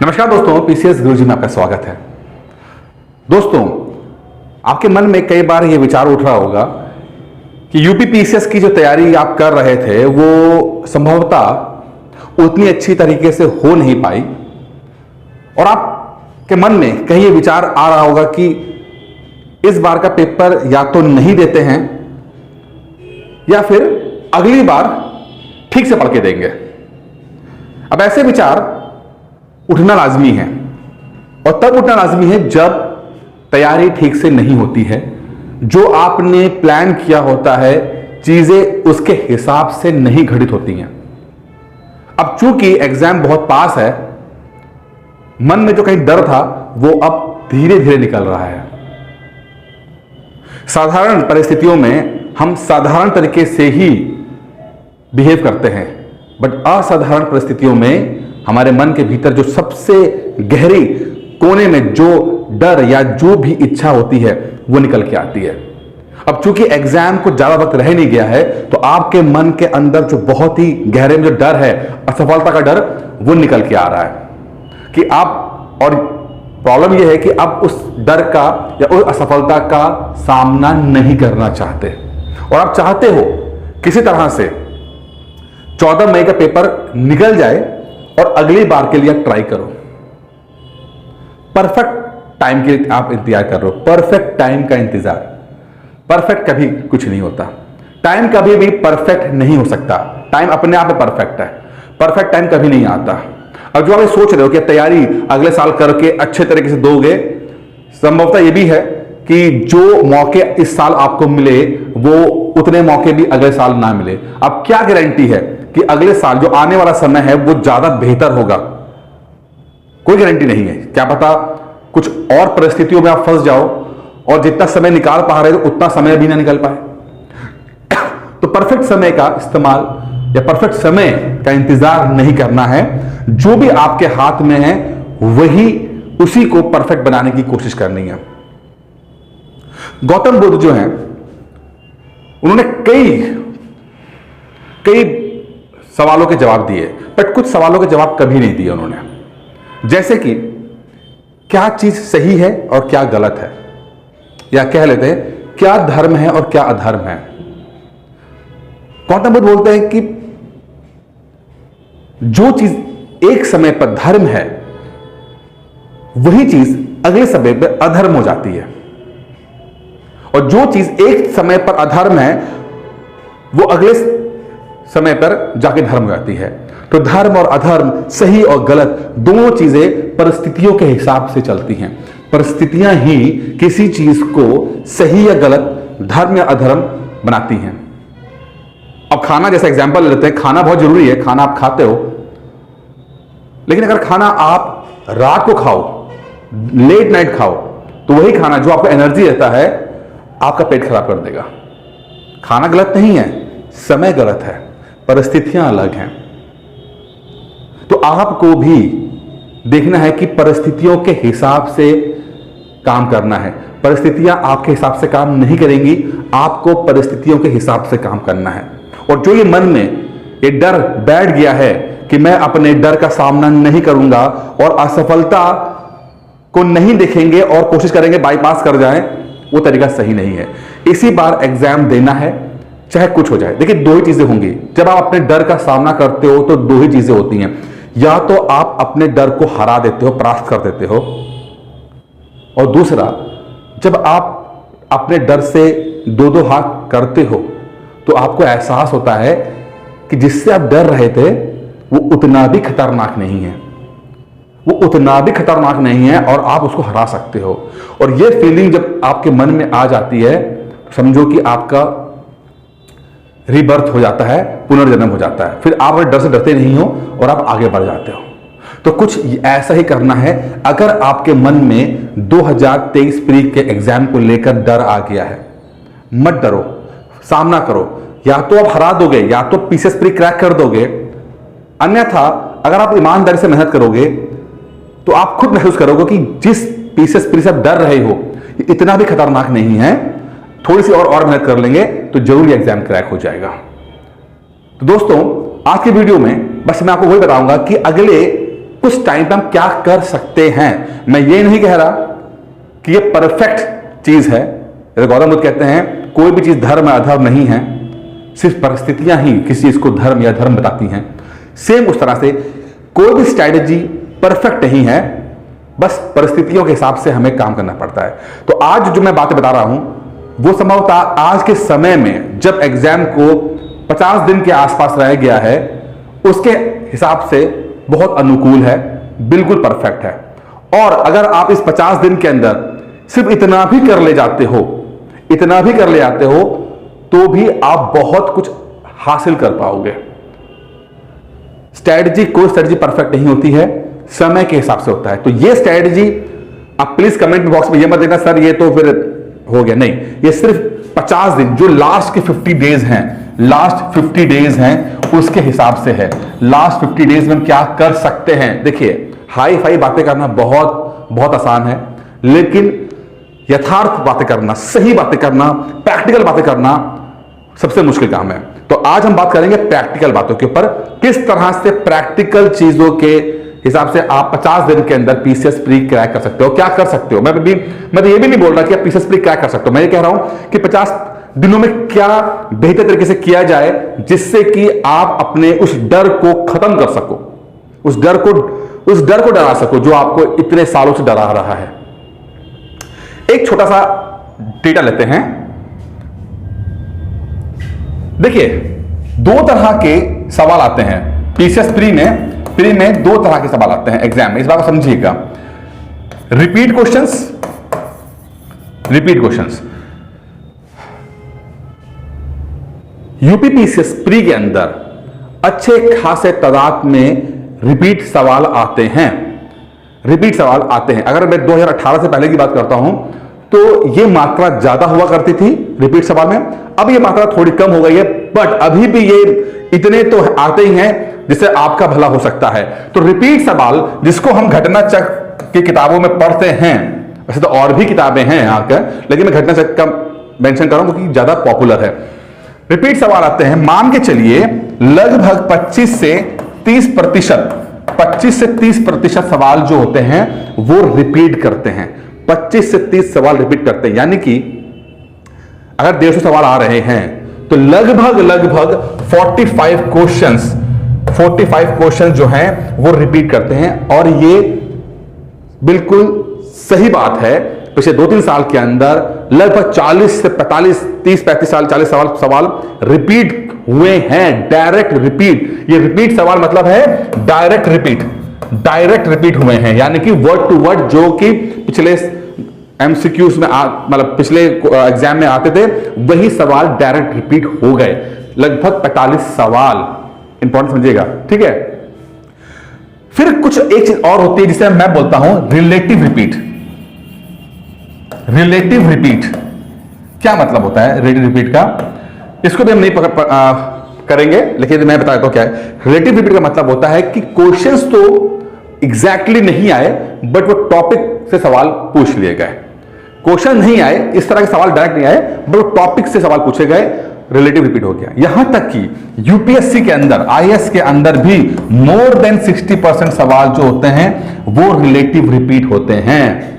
नमस्कार दोस्तों, पीसीएस गुरुजी में आपका स्वागत है। दोस्तों, आपके मन में कई बार ये विचार उठ रहा होगा कि यूपी पीसीएस की जो तैयारी आप कर रहे थे वो संभवतः उतनी अच्छी तरीके से हो नहीं पाई और आपके मन में कहीं ये विचार आ रहा होगा कि इस बार का पेपर या तो नहीं देते हैं या फिर अगली बार ठीक से पढ़ के देंगे। अब ऐसे विचार उठना लाजमी है और तब उठना लाजमी है जब तैयारी ठीक से नहीं होती है। जो आपने प्लान किया होता है चीजें उसके हिसाब से नहीं घटित होती हैं। अब चूंकि एग्जाम बहुत पास है, मन में जो कहीं डर था वो अब धीरे धीरे निकल रहा है। साधारण परिस्थितियों में हम साधारण तरीके से ही बिहेव करते हैं, बट असाधारण परिस्थितियों में हमारे मन के भीतर जो सबसे गहरी कोने में जो डर या जो भी इच्छा होती है वो निकल के आती है। अब चूंकि एग्जाम को ज्यादा वक्त रह नहीं गया है तो आपके मन के अंदर जो बहुत ही गहरे में जो डर है, असफलता का डर, वो निकल के आ रहा है कि आप, और प्रॉब्लम यह है कि आप उस डर का या उस असफलता का सामना नहीं करना चाहते और आप चाहते हो किसी तरह से 14 मई का पेपर निकल जाए और अगली बार के लिए आप ट्राई करो। परफेक्ट टाइम के लिए आप इंतजार कर रहे हो, परफेक्ट टाइम का इंतजार। परफेक्ट कभी कुछ नहीं होता, टाइम कभी भी परफेक्ट नहीं हो सकता। टाइम अपने आप में परफेक्ट है, परफेक्ट टाइम कभी नहीं आता। अब जो आप सोच रहे हो कि तैयारी अगले साल करके अच्छे तरीके से दोगे, संभवतः यह भी है कि जो मौके इस साल आपको मिले वो उतने मौके भी अगले साल ना मिले। अब क्या गारंटी है कि अगले साल जो आने वाला समय है वो ज्यादा बेहतर होगा? कोई गारंटी नहीं है। क्या पता कुछ और परिस्थितियों में आप फंस जाओ और जितना समय निकाल पा रहे हो उतना समय भी ना निकल पाए। तो परफेक्ट समय का इस्तेमाल या परफेक्ट समय का इंतजार नहीं करना है। जो भी आपके हाथ में है वही, उसी को परफेक्ट बनाने की कोशिश करनी है। गौतम बुद्ध जो हैं, उन्होंने कई सवालों के जवाब दिए, बट कुछ सवालों के जवाब कभी नहीं दिए उन्होंने। जैसे कि क्या चीज सही है और क्या गलत है, या कह लेते हैं क्या धर्म है और क्या अधर्म है। गौतम बुद्ध बोलते हैं कि जो चीज एक समय पर धर्म है वही चीज अगले समय पर अधर्म हो जाती है, और जो चीज एक समय पर अधर्म है वो अगले समय पर जाके धर्म हो जाती है। तो धर्म और अधर्म, सही और गलत, दोनों चीजें परिस्थितियों के हिसाब से चलती हैं। परिस्थितियां ही किसी चीज को सही या गलत, धर्म या अधर्म बनाती हैं। अब खाना जैसा एग्जांपल लेते हैं। खाना बहुत जरूरी है, खाना आप खाते हो, लेकिन अगर खाना आप रात को खाओ, लेट नाइट खाओ, तो वही खाना जो आपको एनर्जी देता है आपका पेट खराब कर देगा। खाना गलत नहीं है, समय गलत है, परिस्थितियां अलग हैं। तो आपको भी देखना है कि परिस्थितियों के हिसाब से काम करना है। परिस्थितियां आपके हिसाब से काम नहीं करेंगी, आपको परिस्थितियों के हिसाब से काम करना है। और जो ये मन में ये डर बैठ गया है कि मैं अपने डर का सामना नहीं करूंगा और असफलता को नहीं देखेंगे और कोशिश करेंगे बाईपास कर जाएं, वो तरीका सही नहीं है। इसी बार एग्जाम देना है, चाहे कुछ हो जाए। देखिए, दो ही चीजें होंगी जब आप अपने डर का सामना करते हो। तो दो ही चीजें होती हैं, या तो आप अपने डर को हरा देते हो, परास्त कर देते हो, और दूसरा जब आप अपने डर से दो हाथ करते हो तो आपको एहसास होता है कि जिससे आप डर रहे थे वो उतना भी खतरनाक नहीं है, वो उतना भी खतरनाक नहीं है और आप उसको हरा सकते हो। और ये फीलिंग जब आपके मन में आ जाती है तो समझो कि आपका रीबर्थ हो जाता है, पुनर्जन्म हो जाता है। फिर आप डर से डरते नहीं हो और आप आगे बढ़ जाते हो। तो कुछ ऐसा ही करना है। अगर आपके मन में 2023 प्री के एग्जाम को लेकर डर आ गया है, मत डरो, सामना करो। या तो आप हरा दोगे या तो पीसीएस प्री क्रैक कर दोगे, अन्यथा अगर आप ईमानदारी से मेहनत करोगे तो आप खुद महसूस करोगे कि जिस पीसीएस प्री से आप डर रहे हो इतना भी खतरनाक नहीं है। थोड़ी सी और मेहनत कर लेंगे तो जरूर एग्जाम क्रैक हो जाएगा। तो दोस्तों, आज की वीडियो में बस मैं आपको वही बताऊंगा कि अगले कुछ टाइम पे हम क्या कर सकते हैं। मैं ये नहीं कह रहा कि ये परफेक्ट चीज है। गौतम बुद्ध कहते हैं कोई भी चीज धर्म या अधर्म नहीं है, सिर्फ परिस्थितियां ही किसी चीज को धर्म या धर्म बताती हैं। सेम उस तरह से कोई भी स्ट्रैटेजी परफेक्ट नहीं है, बस परिस्थितियों के हिसाब से हमें काम करना पड़ता है। तो आज जो मैं बातें बता रहा हूं वो संभवतः आज के समय में जब एग्जाम को 50 दिन के आसपास रह गया है उसके हिसाब से बहुत अनुकूल है, बिल्कुल परफेक्ट है। और अगर आप इस 50 दिन के अंदर सिर्फ इतना भी कर ले जाते हो, इतना भी कर ले जाते हो, तो भी आप बहुत कुछ हासिल कर पाओगे। कोई स्ट्रेटजी परफेक्ट नहीं होती है, समय के हिसाब से होता है। तो ये स्ट्रेटजी आप प्लीज कमेंट बॉक्स में ये मत देना सर ये तो फिर हो गया, नहीं, ये सिर्फ 50 दिन जो लास्ट के 50 डेज हैं, लास्ट 50 डेज हैं उसके हिसाब से है। लास्ट 50 डेज में हम क्या कर सकते हैं। देखिए हाई फाई बातें करना बहुत बहुत आसान है, लेकिन यथार्थ बातें करना, सही बातें करना, प्रैक्टिकल बातें करना सबसे मुश्किल काम है। तो आज हम बात करेंगे प्रैक्टिकल बातों के ऊपर, किस तरह से प्रैक्टिकल चीजों के हिसाब से आप 50 दिन के अंदर पीसीएस प्री क्रैक कर सकते हो। क्या कर सकते हो, मैं तो ये भी नहीं बोल रहा कि आप पीसीएस प्री क्रैक कर सकते हो। मैं ये कह रहा हूं कि 50 दिनों में क्या बेहतर तरीके से किया जाए जिससे कि आप अपने उस डर को खत्म कर सको, उस डर को डरा सको जो आपको इतने सालों से डरा रहा है। एक छोटा सा डेटा लेते हैं। देखिए दो तरह के सवाल आते हैं पीसीएस प्री में दो तरह के सवाल आते हैं एग्जाम में, इस बात को समझिएगा। Repeat questions UP PCS pre के अंदर अच्छे खासे तादाद में रिपीट सवाल आते हैं। अगर मैं 2018 से पहले की बात करता हूं तो यह मात्रा ज्यादा हुआ करती थी रिपीट सवाल में, अब यह मात्रा थोड़ी कम हो गई है, बट अभी भी ये इतने तो आते ही हैं जिससे आपका भला हो सकता है। तो रिपीट सवाल जिसको हम घटना चक्र की किताबों में पढ़ते हैं, वैसे तो और भी किताबें हैं यहाँ का, लेकिन मैं घटना चक्र का मेंशन कर रहा हूं क्योंकि ज्यादा पॉपुलर है। रिपीट सवाल आते हैं, मान के चलिए लगभग 25 से 30% सवाल जो होते हैं वो रिपीट करते हैं। 25 से 30 सवाल रिपीट करते हैं, यानी कि अगर 150 सवाल आ रहे हैं तो लगभग 45 क्वेश्चंस जो हैं वो रिपीट करते हैं। और ये बिल्कुल सही बात है, पिछले 2-3 साल के अंदर लगभग 40 से 45, 30-35 साल 40 सवाल रिपीट हुए हैं, डायरेक्ट रिपीट। ये रिपीट सवाल मतलब है डायरेक्ट रिपीट हुए हैं, यानी कि वर्ड टू वर्ड जो कि पिछले एमसीक्यूज में मतलब पिछले एग्जाम में आते थे वही सवाल डायरेक्ट रिपीट हो गए। लगभग 45 सवाल, इंपॉर्टेंट समझिएगा, ठीक है। फिर कुछ एक चीज और होती है जिसे मैं बोलता हूं रिलेटिव रिपीट। क्या मतलब होता है रिलेटिव रिपीट का, इसको भी हम नहीं करेंगे, लेकिन मैं बता देता हूं क्या है। रिलेटिव रिपीट का मतलब होता है कि क्वेश्चंस तो एग्जैक्टली नहीं आए बट वो टॉपिक से सवाल पूछ लिए गए। क्वेश्चन नहीं आए, इस तरह के सवाल डायरेक्ट नहीं आए बट वो टॉपिक से सवाल पूछे गए, रिलेटिव रिपीट हो गया। यहां तक कि यूपीएससी के अंदर, आईएएस के अंदर भी मोर देन 60% सवाल जो होते हैं वो रिलेटिव रिपीट होते हैं।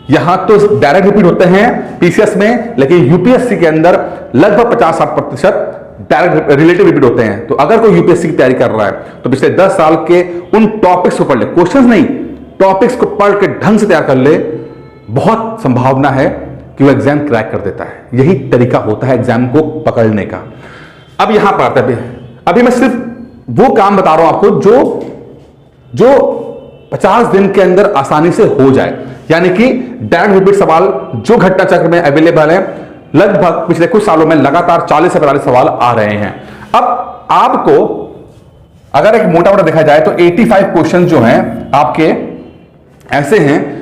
यहां तो डायरेक्ट रिपीट होते हैं पीसीएस में, लेकिन यूपीएससी के अंदर लगभग 50-60% डायरेक्ट रिलेटिव रिपीट होते हैं। तो अगर कोई यूपीएससी की तैयारी कर रहा है तो पिछले 10 साल के उन टॉपिक्स को पढ़ ले, क्वेश्चंस नहीं, टॉपिक्स को पढ़ के ढंग से तैयार कर ले, बहुत संभावना है कि वो एग्जाम क्रैक कर देता है। यही तरीका होता है एग्जाम को पकड़ने का। अब यहां पर आता है, अभी मैं सिर्फ वो काम बता रहा हूं आपको जो 50 दिन के अंदर आसानी से हो जाए, यानी कि डायरेक्ट रिपीट सवाल जो घटना चक्र में अवेलेबल है। लगभग पिछले कुछ सालों में लगातार 40 से 45 सवाल आ रहे हैं। अब आपको अगर एक मोटा देखा जाए तो 85 क्वेश्चन जो हैं आपके ऐसे हैं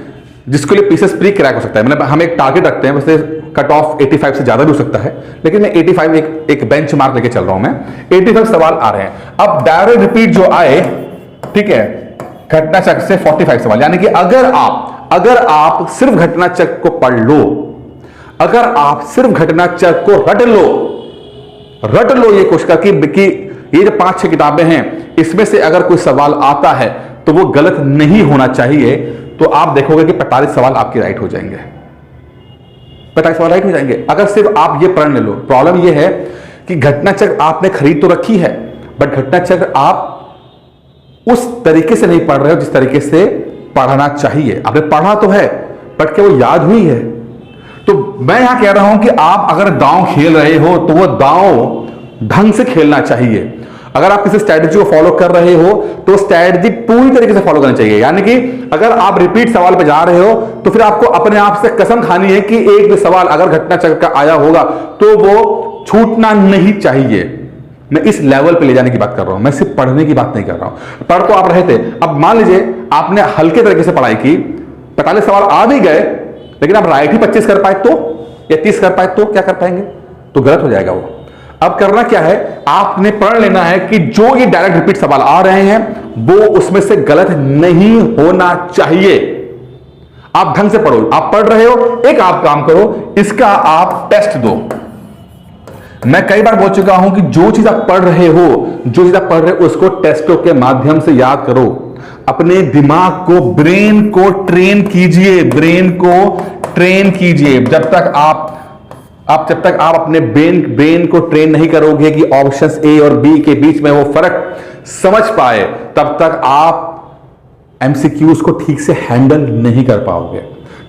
जिसके लिए पीसीएस प्री क्रैक हो सकता है। मतलब हम एक टारगेट रखते हैं, वैसे कट ऑफ 85 से ज्यादा भी हो सकता है, लेकिन मैं 85 एक बेंच मार्क लेके चल रहा हूं। मैं 85 सवाल आ रहे हैं। अब डायरेक्ट रिपीट जो आए, ठीक है, घटना चक्र से 45 सवाल, यानी कि अगर आप सिर्फ घटना चक्र को पढ़ लो, अगर आप सिर्फ घटना चक्र को रट लो ये कोशिश करके कि ये जो 5-6 किताबें हैं इसमें से अगर कोई सवाल आता है तो वो गलत नहीं होना चाहिए, तो आप देखोगे कि 45 सवाल आपके राइट हो जाएंगे, 45 सवाल राइट हो जाएंगे अगर सिर्फ आप ये पढ़ ले लो। प्रॉब्लम ये है कि घटना चक्र आपने खरीद तो रखी है, बट घटना चक्र आप उस तरीके से नहीं पढ़ रहे हो जिस तरीके से पढ़ना चाहिए। आपने पढ़ा तो है, बट क्या वो याद हुई है? तो मैं यहां कह रहा हूं कि आप अगर दांव खेल रहे हो तो वो दांव ढंग से खेलना चाहिए। अगर आप किसी स्ट्रैटेजी को फॉलो कर रहे हो तो स्ट्रैटेजी पूरी तरीके से फॉलो करनी चाहिए। यानी कि अगर आप रिपीट सवाल पे जा रहे हो तो फिर आपको अपने आप से कसम खानी है कि एक भी सवाल अगर घटना चक्र का आया होगा तो वो छूटना नहीं चाहिए। मैं इस लेवल पे ले जाने की बात कर रहा हूं, मैं सिर्फ पढ़ने की बात नहीं कर रहा हूं। पढ़ तो आप रहे थे, अब मान लीजिए आपने हल्के तरीके से पढ़ाई की, 45 सवाल आ भी गए, लेकिन आप राइट ही 25 कर पाए तो, या 30 कर पाए तो क्या कर पाएंगे? तो गलत हो जाएगा वो। अब करना क्या है, आपने पढ़ लेना है कि जो ये डायरेक्ट रिपीट सवाल आ रहे हैं वो उसमें से गलत नहीं होना चाहिए। आप ढंग से पढ़ो, आप पढ़ रहे हो, एक आप काम करो, इसका आप टेस्ट दो। मैं कई बार बोल चुका हूं कि जो चीज आप पढ़ रहे हो, जो चीज आप पढ़ रहे हो उसको टेस्टों के माध्यम से याद करो। अपने दिमाग को, ब्रेन को ट्रेन कीजिए, ब्रेन को ट्रेन कीजिए। जब तक आप अपने ब्रेन को ट्रेन नहीं करोगे कि ऑप्शंस ए और बी के बीच में वो फर्क समझ पाए, तब तक आप एमसीक्यूज को ठीक से हैंडल नहीं कर पाओगे।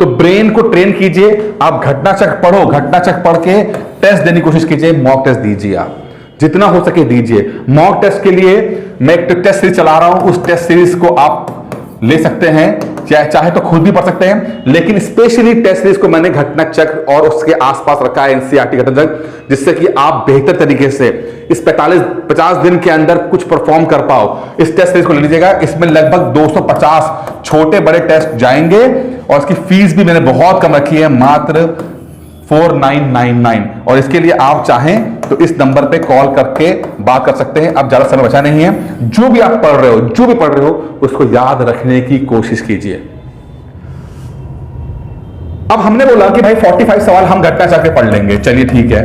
तो ब्रेन को ट्रेन कीजिए। आप घटना चक्र पढ़ो, घटना चक्र पढ़ के टेस्ट देने की कोशिश कीजिए, मॉक टेस्ट दीजिए, आप जितना हो सके दीजिए। मॉक टेस्ट के लिए मैं एक टेस्ट सीरीज चला रहा हूं, उस टेस्ट सीरीज को आप ले सकते हैं, चाहे तो खुद भी पढ़ सकते हैं, लेकिन स्पेशली टेस्ट सीरीज को मैंने घटना चक्र और उसके आसपास रखा है, एनसीईआरटी घटना चक्र, जिससे कि आप बेहतर तरीके से इस 50 दिन के अंदर कुछ परफॉर्म कर पाओ। इस टेस्ट सीरीज को ले लीजिएगा, इसमें लगभग 250 छोटे बड़े टेस्ट जाएंगे और इसकी फीस भी मैंने बहुत कम रखी है, मात्र 4999। और इसके लिए आप चाहें तो इस नंबर पे कॉल करके बात कर सकते हैं। अब ज्यादा समय बचा नहीं है। जो भी आप पढ़ रहे हो उसको याद रखने की कोशिश कीजिए। अब हमने बोला कि भाई 45 सवाल हम घटना चक्र पढ़ लेंगे, चलिए ठीक है,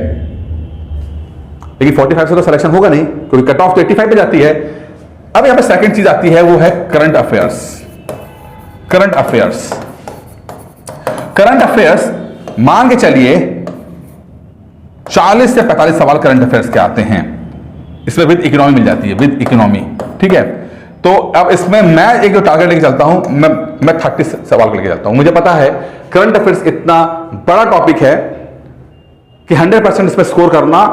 लेकिन 45 से तो सिलेक्शन होगा नहीं, क्योंकि कट ऑफ तो 85 पे जाती है। अब यहां पे सेकंड चीज आती है, वो है current affairs. Current affairs, current affairs मान के चलिए 40 से 45 सवाल करंट अफेयर्स के आते हैं। इसमें विद इकोनॉमी मिल जाती है, विद इकोनॉमी, ठीक है। तो अब इसमें मैं एक जो टारगेट लेके चलता हूं, मैं 30 सवाल लेके चलता हूं। मुझे पता है करंट अफेयर्स इतना बड़ा टॉपिक है कि 100% इसमें स्कोर करना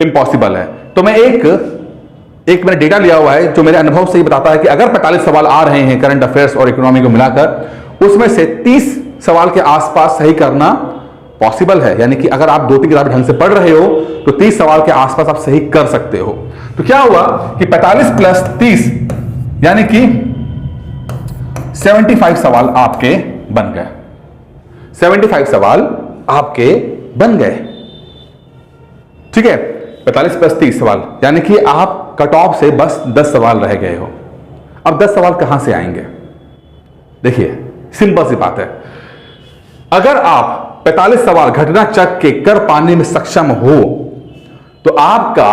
इम्पॉसिबल है। तो मैं एक मैंने डेटा लिया हुआ है जो मेरे अनुभव से ही बताता है कि अगर 45 सवाल आ रहे हैं करंट अफेयर्स और इकोनॉमी को मिलाकर, उसमें से 30 सवाल के आसपास सही करना पॉसिबल है। यानी कि अगर आप 2-3 किताबें ढंग से पढ़ रहे हो तो 30 सवाल के आसपास आप सही कर सकते हो। तो क्या हुआ कि 45 प्लस 30 यानी कि 75 सवाल आपके बन गए। 75 सवाल आपके बन गए, ठीक है। 45 प्लस 30 सवाल यानी कि आप कट ऑफ से बस 10 सवाल रह गए हो। अब 10 सवाल कहां से आएंगे? देखिए, सिंपल सी बात है, अगर आप 45 सवाल घटना चक्र के कर पाने में सक्षम हो तो आपका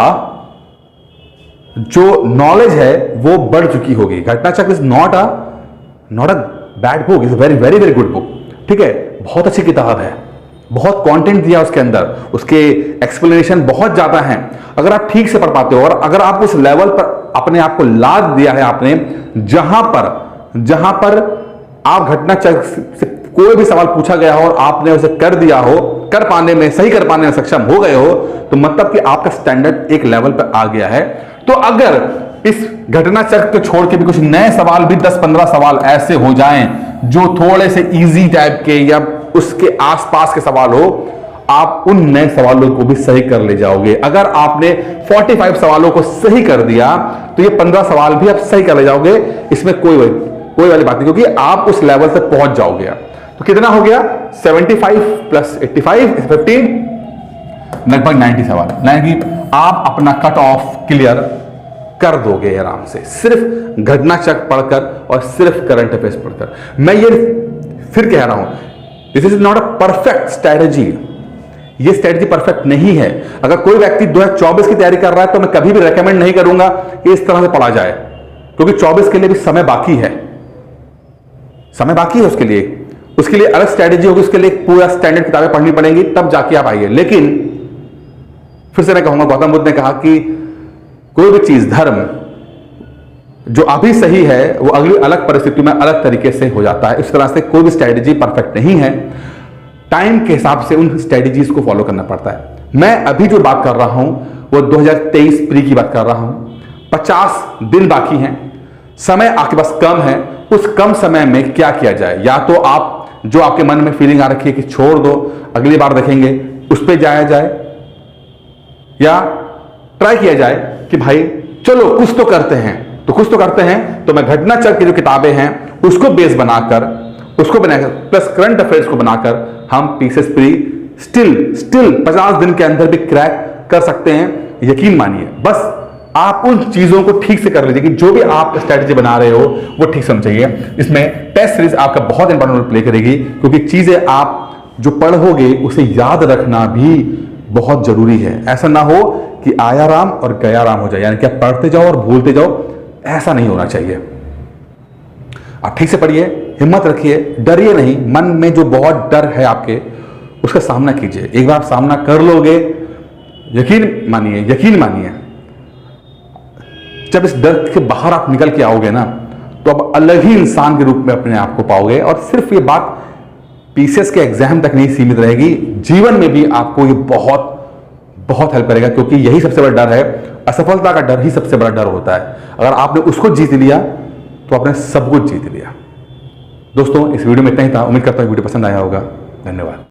जो नॉलेज है वो बढ़ चुकी होगी। घटना चक्र is not a bad book, is very very very good book, ठीक है। बहुत अच्छी किताब है, बहुत कंटेंट दिया उसके अंदर, उसके एक्सप्लेनेशन बहुत ज्यादा हैं। अगर आप ठीक से पढ़ पाते हो और अगर आप उस लेवल पर अपने आप को लाद दिया है आपने, जहां पर आप घटना चक्र से कोई भी सवाल पूछा गया हो और आपने उसे कर दिया हो, सही कर पाने में सक्षम हो गए हो, तो मतलब कि आपका स्टैंडर्ड एक लेवल पर आ गया है। तो अगर इस घटना चक्र को छोड़ के भी कुछ नए सवाल भी 10-15 सवाल ऐसे हो जाएं जो थोड़े से इजी टाइप के या उसके आसपास के सवाल हो, आप उन नए सवालों को भी सही कर ले जाओगे। अगर आपने 45 सवालों को सही कर दिया तो ये 15 सवाल भी आप सही कर ले जाओगे। इसमें कोई वाली बात नहीं, क्योंकि आप उस लेवल तक पहुंच जाओगे। तो कितना हो गया? 75 प्लस 85 15, लगभग 90 सवाल। यानी कि आप अपना कट ऑफ क्लियर कर दोगे आराम से, सिर्फ घटना चक्र पढ़कर और सिर्फ करंट अफेयर्स पढ़कर। मैं ये फिर कह रहा हूं, this is not a perfect strategy. ये स्ट्रैटेजी परफेक्ट नहीं है। अगर कोई व्यक्ति 2024 की तैयारी कर रहा है तो मैं कभी भी रेकमेंड नहीं करूंगा कि इस तरह से पढ़ा जाए। क्योंकि 24 के लिए भी समय बाकी है, समय बाकी है उसके लिए अलग स्ट्रेटेजी होगी, उसके लिए पूरा स्टैंडर्ड किताबें पढ़नी पड़ेंगी, तब जाके आप आइए। लेकिन फिर से मैं कहूंगा, गौतम बुद्ध ने कहा कि कोई भी चीज, धर्म जो अभी सही है वो अगली अलग परिस्थिति में अलग तरीके से हो जाता है। इस तरह से कोई भी स्ट्रेटेजी परफेक्ट नहीं है, टाइम के हिसाब से उन स्ट्रेटेजीज को फॉलो करना पड़ता है। मैं अभी जो बात कर रहा हूं वो 2023 प्री की बात कर रहा हूं। 50 दिन बाकी हैं, समय आपके पास कम है। उस कम समय में क्या किया जाए? या तो आप जो आपके मन में फीलिंग आ रखी है कि छोड़ दो, अगली बार देखेंगे, उस पर जाया जाए, या ट्राई किया जाए कि भाई चलो कुछ तो करते हैं। तो कुछ तो करते हैं तो मैं घटनाचक्र की जो किताबें हैं उसको बेस बनाकर, प्लस करंट अफेयर्स को बनाकर हम पीसेस प्री स्टिल 50 दिन के अंदर भी क्रैक कर सकते हैं। यकीन मानिए, बस आप उन चीजों को ठीक से कर लीजिए कि जो भी आप स्ट्रेटजी बना रहे हो वो ठीक समझिए। इसमें टेस्ट सीरीज आपका बहुत इंपॉर्टेंट रोल प्ले करेगी, क्योंकि चीजें आप जो पढ़ोगे उसे याद रखना भी बहुत जरूरी है। ऐसा ना हो कि आया राम और गया राम हो जाए, यानी कि आप पढ़ते जाओ और भूलते जाओ, ऐसा नहीं होना चाहिए। आप ठीक से पढ़िए, हिम्मत रखिए, डरिए नहीं। मन में जो बहुत डर है आपके, उसका सामना कीजिए। एक बार आप सामना कर लोगे, यकीन मानिए, जब इस डर के बाहर आप निकल के आओगे ना, तो अब अलग ही इंसान के रूप में अपने आप को पाओगे। और सिर्फ ये बात पीसीएस के एग्जाम तक नहीं सीमित रहेगी, जीवन में भी आपको ये बहुत बहुत हेल्प करेगा, क्योंकि यही सबसे बड़ा डर है। असफलता का डर ही सबसे बड़ा डर होता है। अगर आपने उसको जीत लिया तो आपने सब कुछ जीत लिया। दोस्तों, इस वीडियो में इतना ही था। उम्मीद करता हूं वीडियो पसंद आया होगा। धन्यवाद।